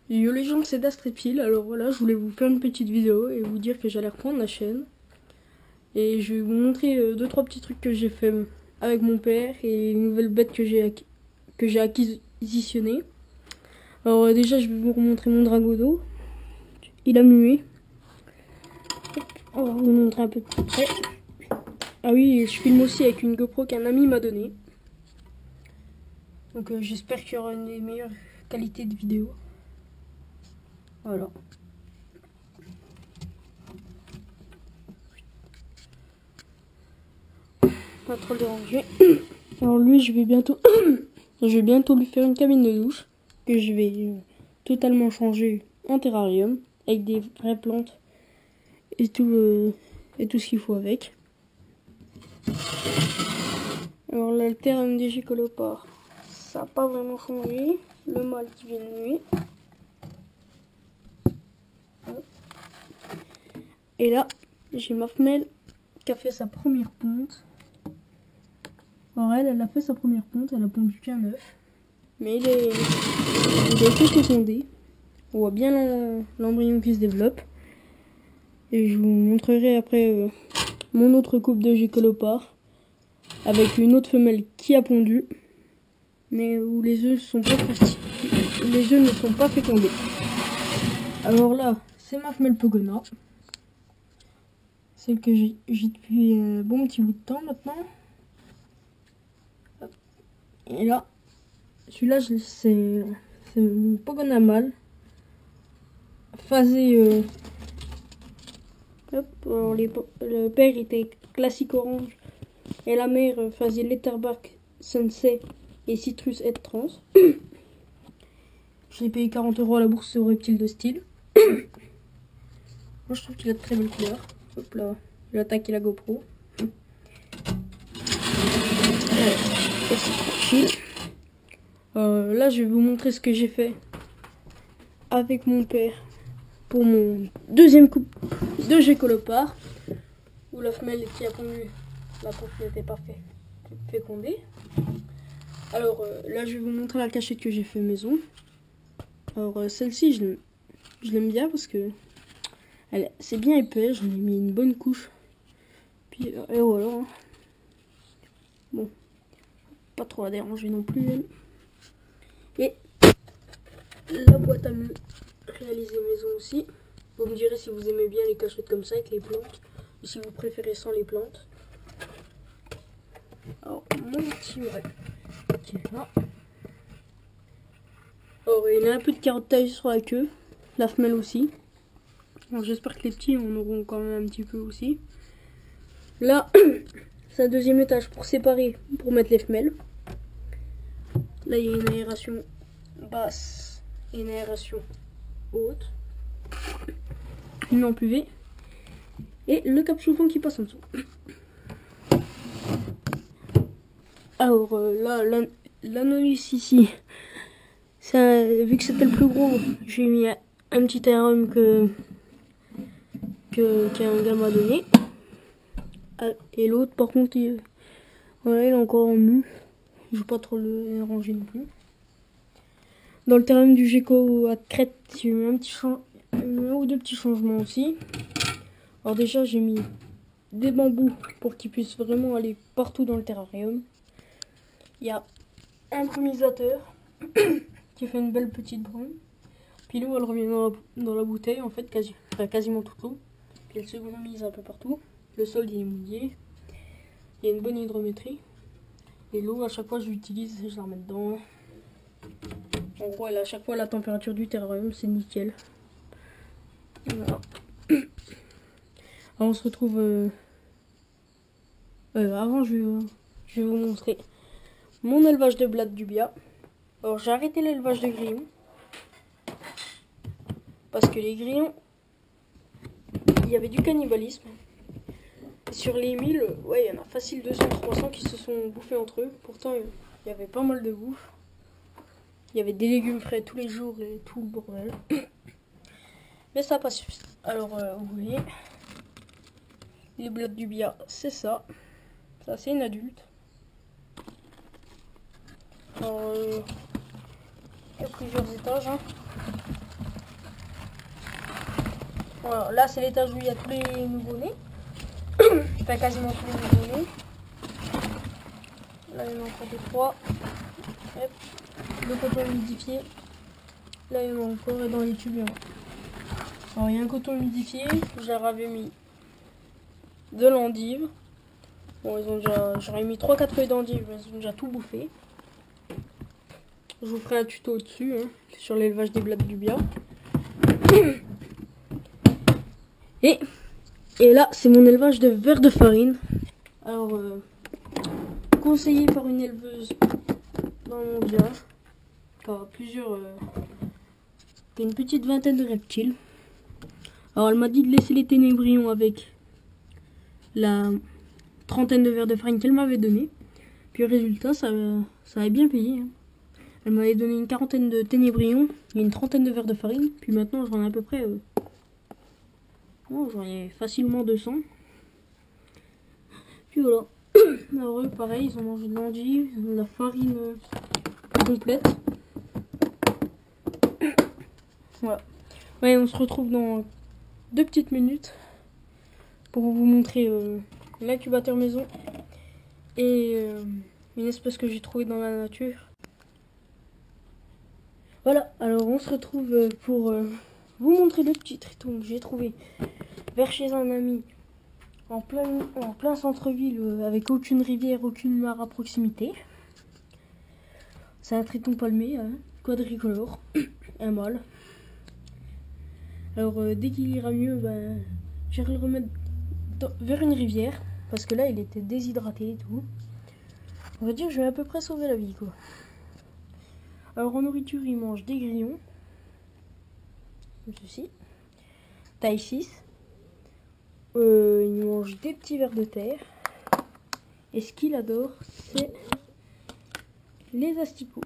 Yo les gens, c'est Dastrepil. Alors voilà, je voulais vous faire une petite vidéo et vous dire que j'allais reprendre la chaîne. Et je vais vous montrer 2-3 petits trucs que j'ai fait avec mon père et les nouvelles bêtes que j'ai acquisitionnées. Alors déjà, je vais vous remontrer mon Dragodo. Il a mué. On va vous montrer un peu de plus près. Ah oui, je filme aussi avec une GoPro qu'un ami m'a donnée. Donc j'espère qu'il y aura une des meilleures qualités de vidéo. Voilà. Pas trop le déranger. Alors lui, je vais bientôt lui faire une cabine de douche que je vais totalement changer en terrarium avec des vraies plantes et tout ce qu'il faut avec. Alors là, le terrarium des gicolopares, ça n'a pas vraiment changé. Le mâle qui vient de nuit. Et là, j'ai ma femelle qui a fait sa première ponte. Alors elle a fait sa première ponte, elle a pondu qu'un œuf. Mais il a été fécondé. On voit bien l'embryon qui se développe. Et je vous montrerai après mon autre couple de gicolopares avec une autre femelle qui a pondu, mais où les œufs ne sont pas fécondés. Alors là, c'est ma femelle Pogona. Celle que j'ai depuis un bon petit bout de temps maintenant. Et là, celui-là, c'est un Pogona mâle. Phasé. Alors le père était classique orange. Et la mère phasé Letterback, Sensei et Citrus et Trans. Je l'ai payé 40 € à la bourse au reptile de style. Moi, je trouve qu'il a de très belles couleurs. Hop là, il a attaqué la GoPro. Tranquille. Là, je vais vous montrer ce que j'ai fait avec mon père pour mon deuxième couple de gicolopares, où la femelle qui a pondu, la ponte n'était pas fécondée. Alors là, je vais vous montrer la cachette que j'ai fait maison. Alors celle-ci, je l'aime bien parce que c'est bien épais, j'en ai mis une bonne couche. Puis et voilà. Bon, pas trop à déranger non plus. Et la boîte à réaliser maison aussi. Vous me direz si vous aimez bien les cachettes comme ça avec les plantes, ou si vous préférez sans les plantes. Alors mon petit vrai qui est là. Alors il y a un peu de carotte taille sur la queue, la femelle aussi. J'espère que les petits en auront quand même un petit peu aussi. Là, c'est un deuxième étage pour séparer, pour mettre les femelles. Là, il y a une aération basse et une aération haute. Une lampe UV. Et le cap chauffant qui passe en dessous. Alors là, l'anolis ici, vu que c'était le plus gros, j'ai mis un petit terrarium qu'un gars m'a donné. Et l'autre, par contre, voilà, il est encore en mu. Je vais pas trop le ranger non plus. Dans le terrarium du gecko à crête, j'ai eu un ou deux petits changements aussi. Alors déjà, j'ai mis des bambous pour qu'ils puissent vraiment aller partout dans le terrarium. Il y a un brumisateur qui fait une belle petite brume. Puis l'eau, elle revient dans la bouteille, en fait, quasiment toute l'eau. Puis elle se brumise un peu partout. Le sol, il est mouillé. Il y a une bonne hydrométrie. Et l'eau, à chaque fois, je l'utilise, je la remets dedans. En gros, elle a à chaque fois la température du terrarium, c'est nickel. Voilà. Alors, on se retrouve... avant, je vais vous montrer mon élevage de blattes du Bia. Alors, j'ai arrêté l'élevage de grillons. Parce que les grillons, il y avait du cannibalisme. Sur les 1000, ouais, il y en a facile 200-300 qui se sont bouffés entre eux. Pourtant, il y avait pas mal de bouffe. Il y avait des légumes frais tous les jours et tout le bordel. Mais ça n'a pas suffi. Alors, vous voyez, Les blattes du bia, c'est ça. Ça, c'est une adulte. Alors, il y a plusieurs étages. Hein. Voilà, là, c'est l'étage où il y a tous les nouveaux-nés. Enfin, quasiment tous les nouveaux-nés. Là, il y en a encore deux, trois. Hop. Le coton humidifié. Là, il y en a encore et dans les tubes. Alors, il y a un coton humidifié. Je leur avais mis de l'endive. Bon, ils ont déjà. J'aurais mis 3-4 feuilles d'endive, ils ont déjà tout bouffé. Je vous ferai un tuto dessus, hein, sur l'élevage des blattes du bia. Et là, c'est mon élevage de vers de farine. Alors, conseillé par une éleveuse dans mon village. Par plusieurs. Qui a une petite vingtaine de reptiles. Alors, elle m'a dit de laisser les ténébrions avec la trentaine de vers de farine qu'elle m'avait donné. Puis, résultat, ça avait bien payé. Hein. Elle m'avait donné une quarantaine de ténébrions et une trentaine de verres de farine. Puis maintenant, j'en ai à peu près... j'en ai facilement 200. Puis voilà. Alors eux, pareil, ils ont mangé de l'endive, de la farine complète. Voilà. Ouais, on se retrouve dans 2 petites minutes pour vous montrer l'incubateur maison et une espèce que j'ai trouvée dans la nature. Voilà, alors on se retrouve pour vous montrer le petit triton que j'ai trouvé vers chez un ami en plein centre-ville avec aucune rivière, aucune mare à proximité. C'est un triton palmé, hein, quadricolore, un mâle. Alors dès qu'il ira mieux, j'irai le remettre vers une rivière parce que là il était déshydraté et tout. On va dire que je vais à peu près sauver la vie, quoi. Alors en nourriture, il mange des grillons, comme ceci, taille 6. Il mange des petits vers de terre. Et ce qu'il adore, c'est les asticots.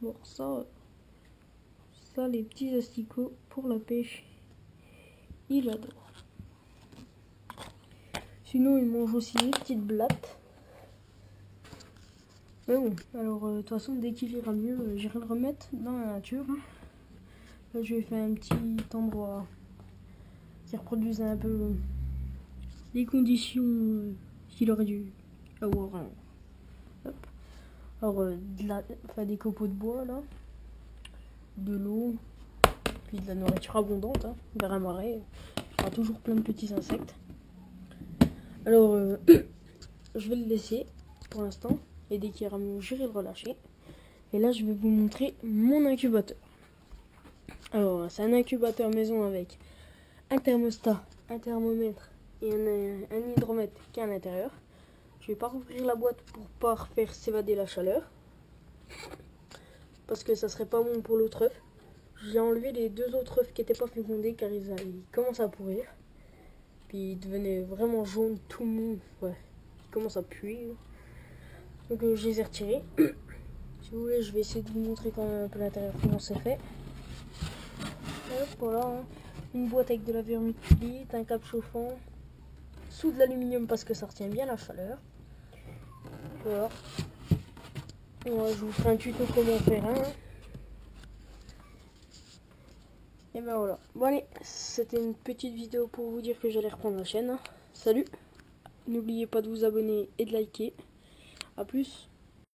Bon, ça, les petits asticots pour la pêche, il adore. Sinon, il mange aussi les petites blattes. Mais bon, alors de toute façon, dès qu'il ira mieux, j'irai le remettre dans la nature. Là, je vais faire un petit endroit qui reproduise un peu les conditions qu'il aurait dû avoir. Hop. Alors, des copeaux de bois, là, de l'eau, puis de la nourriture abondante, hein, vers un marais. Il y aura toujours plein de petits insectes. Alors, je vais le laisser pour l'instant. Et dès qu'il ira mieux, j'irai le relâcher. Et là, je vais vous montrer mon incubateur. Alors, c'est un incubateur maison avec un thermostat, un thermomètre et un hydromètre qui est à l'intérieur. Je vais pas rouvrir la boîte pour pas faire s'évader la chaleur. Parce que ça serait pas bon pour l'autre œuf. J'ai enlevé les 2 autres œufs qui n'étaient pas fécondés car ils commencent à pourrir. Puis ils devenaient vraiment jaunes, tout mou. Ouais, ils commencent à puer. Donc je les ai retirés. Si vous voulez, je vais essayer de vous montrer quand même un peu l'intérieur comment c'est fait. Hop, voilà, hein. Une boîte avec de la vermiculite, un cap chauffant, sous de l'aluminium parce que ça retient bien la chaleur. Voilà. Ouais, je vous ferai un tuto comment faire un. Et ben voilà. Bon allez, c'était une petite vidéo pour vous dire que j'allais reprendre la chaîne. Salut. N'oubliez pas de vous abonner et de liker. A plus.